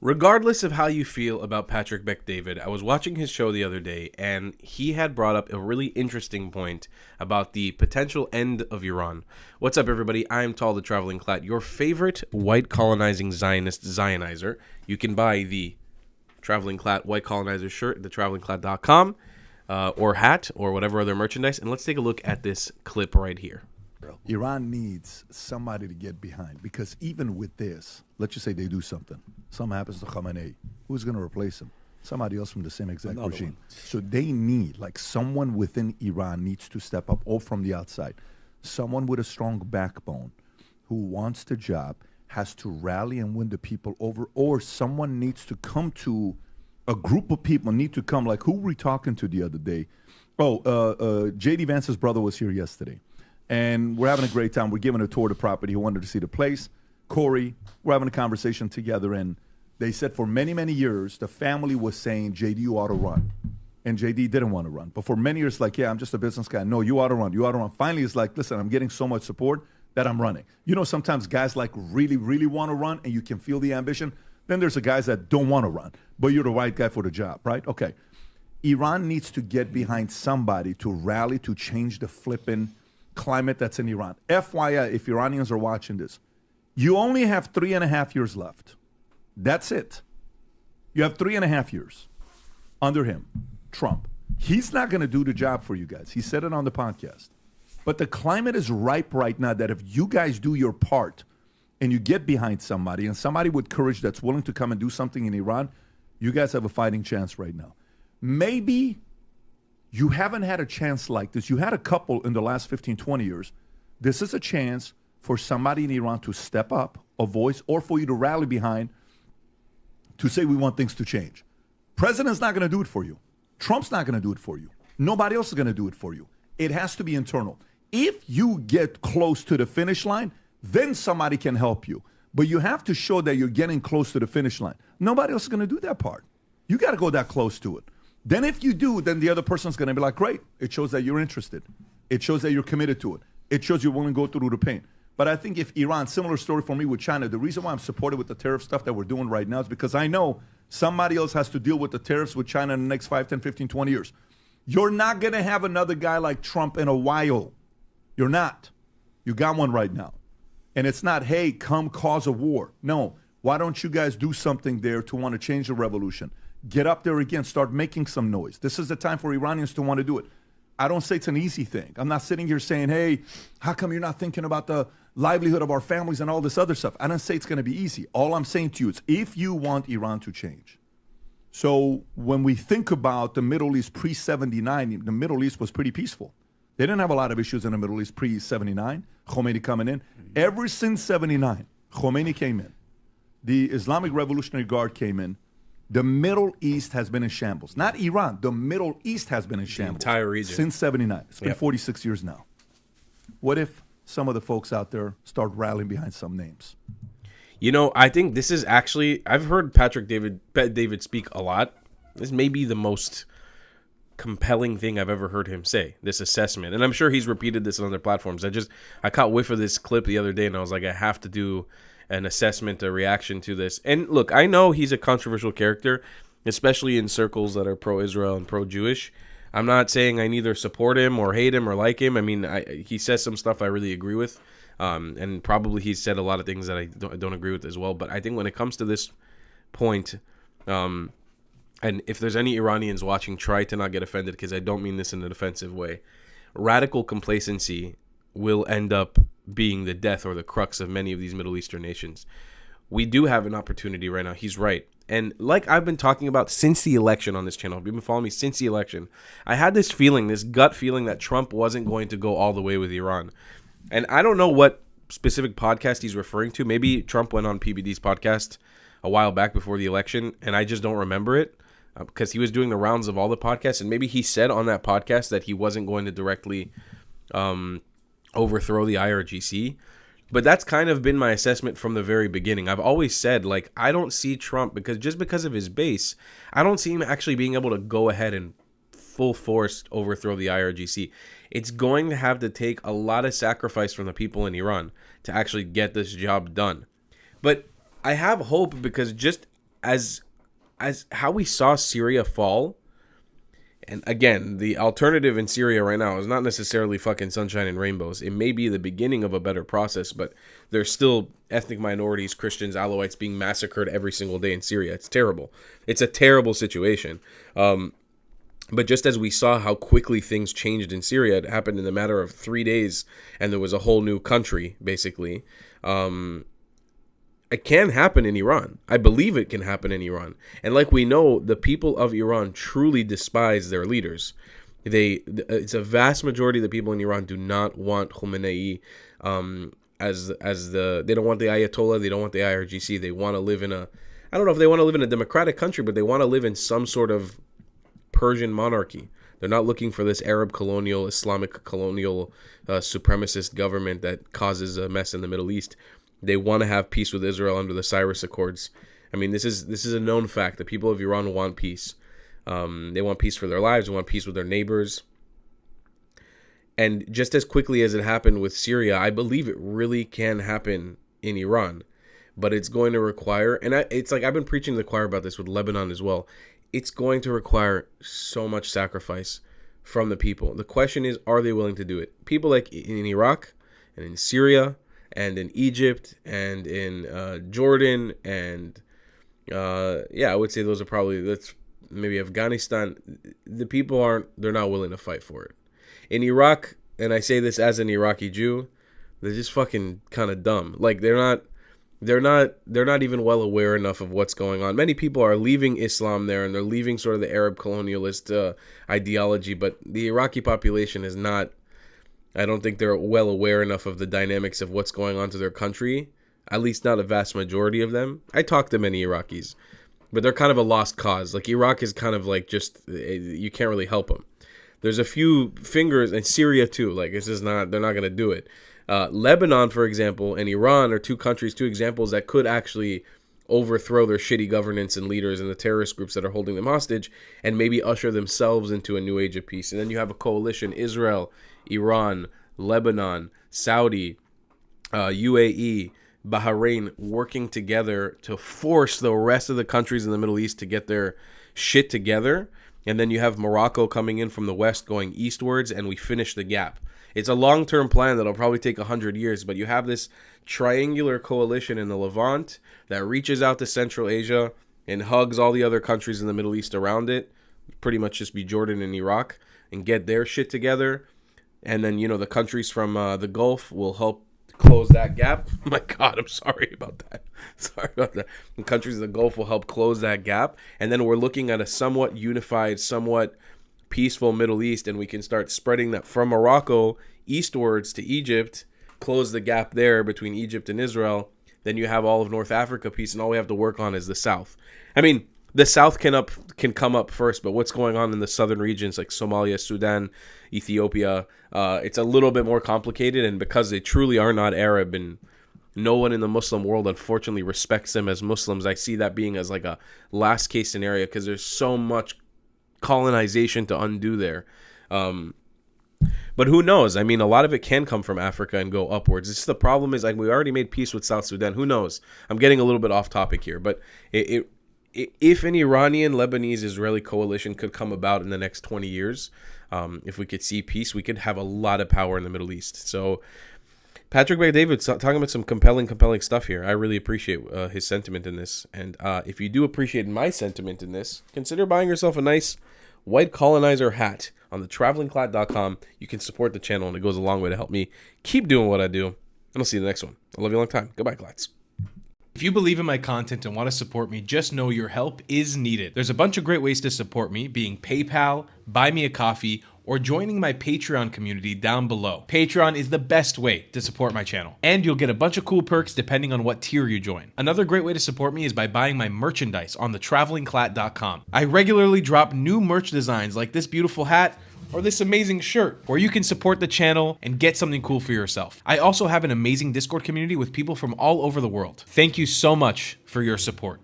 Regardless of how you feel about Patrick Bet-David, I was watching his show the other day, and he had brought up a really interesting point about the potential end of Iran. What's up, everybody? I'm Tall the Traveling Clat, your favorite white colonizing Zionist Zionizer. You can buy the Traveling Clat white colonizer shirt at thetravelingclat.com or hat or whatever other merchandise. And let's take a look at this clip right here. Iran needs somebody to get behind, because even with this, let's just say they do something. Something happens to Khamenei. Who's going to replace him? Somebody else from the same exact regime. So they need, like, someone within Iran needs to step up, or from the outside. Someone with a strong backbone who wants the job, has to rally and win the people over, or someone needs to come to, a group of people need to come, like who were we talking to the other day? J.D. Vance's brother was here yesterday. And we're having a great time. We're giving a tour of the property. He wanted to see the place. Corey, we're having a conversation together. And they said for many, many years, the family was saying, JD, you ought to run. And JD didn't want to run. But for many years, like, yeah, I'm just a business guy. No, you ought to run. You ought to run. Finally, it's like, listen, I'm getting so much support that I'm running. You know, sometimes guys like really, really want to run, and you can feel the ambition. Then there's the guys that don't want to run, but you're the right guy for the job, right? Okay. Iran needs to get behind somebody to rally to change the flipping climate that's in Iran. FYI, if Iranians are watching this, you only have 3.5 years left. That's it. You have 3.5 years under him, Trump. He's not going to do the job for you guys. He said it on the podcast. But the climate is ripe right now that if you guys do your part and you get behind somebody, and somebody with courage that's willing to come and do something in Iran, you guys have a fighting chance right now. Maybe you haven't had a chance like this. You had a couple in the last 15, 20 years. This is a chance for somebody in Iran to step up, a voice, or for you to rally behind to say we want things to change. President's not going to do it for you. Trump's not going to do it for you. Nobody else is going to do it for you. It has to be internal. If you get close to the finish line, then somebody can help you. But you have to show that you're getting close to the finish line. Nobody else is going to do that part. You got to go that close to it. Then if you do, then the other person's going to be like, great. It shows that you're interested. It shows that you're committed to it. It shows you're willing to go through the pain. But I think if Iran, similar story for me with China, the reason why I'm supported with the tariff stuff that we're doing right now is because I know somebody else has to deal with the tariffs with China in the next 5, 10, 15, 20 years. You're not going to have another guy like Trump in a while. You're not. You got one right now. And it's not, hey, come cause a war. No. Why don't you guys do something there to want to change the revolution? Get up there again, start making some noise. This is the time for Iranians to want to do it. I don't say it's an easy thing. I'm not sitting here saying, hey, how come you're not thinking about the livelihood of our families and all this other stuff? I don't say it's going to be easy. All I'm saying to you is if you want Iran to change. So when we think about the Middle East pre-79, the Middle East was pretty peaceful. They didn't have a lot of issues in the Middle East pre-79, Khomeini coming in. Ever since 79, Khomeini came in. The Islamic Revolutionary Guard came in. The Middle East has been in shambles. Not Iran. The Middle East has been in shambles. The entire region. Since 79. It's been 46 years now. What if some of the folks out there start rallying behind some names? You know, I think this is actually, I've heard Patrick Bet-David speak a lot. This may be the most compelling thing I've ever heard him say, this assessment. And I'm sure he's repeated this on other platforms. I caught whiff of this clip the other day, and I was like, I have to do an assessment, a reaction to this. And look, I know he's a controversial character, especially in circles that are pro-Israel and pro-Jewish. I'm not saying I neither support him or hate him or like him. I mean, he says some stuff I really agree with, and probably he's said a lot of things that I don't agree with as well. But I think when it comes to this point, and if there's any Iranians watching, try to not get offended, because I don't mean this in a defensive way. Radical complacency will end up being the death or the crux of many of these Middle Eastern nations. We do have an opportunity right now. He's right. And like I've been talking about since the election on this channel, if you've been following me since the election, I had this feeling, this gut feeling that Trump wasn't going to go all the way with Iran. And I don't know what specific podcast he's referring to. Maybe Trump went on PBD's podcast a while back before the election, and I just don't remember it because he was doing the rounds of all the podcasts. And maybe he said on that podcast that he wasn't going to directly overthrow the IRGC. But that's kind of been my assessment from the very beginning. I've always said, like, I don't see Trump, because of his base, I don't see him actually being able to go ahead and full force overthrow the IRGC. It's going to have to take a lot of sacrifice from the people in Iran to actually get this job done. But I have hope, because just as how we saw Syria fall. And again, the alternative in Syria right now is not necessarily fucking sunshine and rainbows. It may be the beginning of a better process, but there's still ethnic minorities, Christians, Alawites being massacred every single day in Syria. It's terrible. It's a terrible situation. But just as we saw how quickly things changed in Syria, it happened in a matter of 3 days, and there was a whole new country, basically. It can happen in Iran. I believe it can happen in Iran. And like we know, the people of Iran truly despise their leaders. It's a vast majority of the people in Iran do not want Khamenei they don't want the Ayatollah, they don't want the IRGC. They want to live in I don't know if they want to live in a democratic country, but they want to live in some sort of Persian monarchy. They're not looking for this Arab colonial, Islamic colonial, supremacist government that causes a mess in the Middle East. They want to have peace with Israel under the Cyrus Accords. I mean, this is a known fact. The people of Iran want peace. They want peace for their lives. They want peace with their neighbors. And just as quickly as it happened with Syria, I believe it really can happen in Iran. But it's going to require, and it's like I've been preaching to the choir about this with Lebanon as well. It's going to require so much sacrifice from the people. The question is, are they willing to do it? People like in Iraq and in Syria and in Egypt and in Jordan and I would say those are probably, that's maybe Afghanistan. The people they're not willing to fight for it. In Iraq, and I say this as an Iraqi Jew, they're just fucking kind of dumb. Like they're not even well aware enough of what's going on. Many people are leaving Islam there, and they're leaving sort of the Arab colonialist ideology, but the Iraqi population is not, I don't think they're well aware enough of the dynamics of what's going on to their country, at least not a vast majority of them. I talk to many Iraqis, but they're kind of a lost cause. Like Iraq is kind of like just, you can't really help them. There's a few fingers, and Syria too, like they're not going to do it. Lebanon, for example, and Iran are two examples that could actually overthrow their shitty governance and leaders and the terrorist groups that are holding them hostage and maybe usher themselves into a new age of peace. And then you have a coalition, Israel, Iran, Lebanon, Saudi, UAE, Bahrain, working together to force the rest of the countries in the Middle East to get their shit together. And then you have Morocco coming in from the west going eastwards, and we finish the gap. It's a long-term plan that'll probably take 100 years, but you have this triangular coalition in the Levant that reaches out to Central Asia and hugs all the other countries in the Middle East around it, pretty much just be Jordan and Iraq, and get their shit together. And then, the countries from the Gulf will help close that gap. Oh my God, I'm sorry about that. The countries of the Gulf will help close that gap. And then we're looking at a somewhat unified, somewhat peaceful Middle East, and we can start spreading that from Morocco eastwards to Egypt, close the gap there between Egypt and Israel. Then you have all of North Africa peace, and all we have to work on is the South. I mean, the South can come up first, but what's going on in the southern regions like Somalia, Sudan, Ethiopia, it's a little bit more complicated, and because they truly are not Arab and no one in the Muslim world unfortunately respects them as Muslims, I see that being as like a last case scenario because there's so much colonization to undo there. But who knows? I mean, a lot of it can come from Africa and go upwards. It's just the problem is, like, we already made peace with South Sudan. Who knows? I'm getting a little bit off topic here, but if an Iranian, Lebanese, Israeli coalition could come about in the next 20 years, if we could see peace, we could have a lot of power in the Middle East. So Patrick David's talking about some compelling stuff here. I really appreciate his sentiment in this. And if you do appreciate my sentiment in this, consider buying yourself a nice white colonizer hat on the travelingclat.com. You can support the channel, and it goes a long way to help me keep doing what I do. And I'll see you in the next one. I love you a long time. Goodbye, Clats. If you believe in my content and want to support me, just know your help is needed. There's a bunch of great ways to support me, being PayPal, Buy Me a Coffee, or joining my Patreon community down below. Patreon is the best way to support my channel, and you'll get a bunch of cool perks depending on what tier you join. Another great way to support me is by buying my merchandise on the travelingclat.com. I regularly drop new merch designs like this beautiful hat or this amazing shirt, where you can support the channel and get something cool for yourself. I also have an amazing Discord community with people from all over the world. Thank you so much for your support.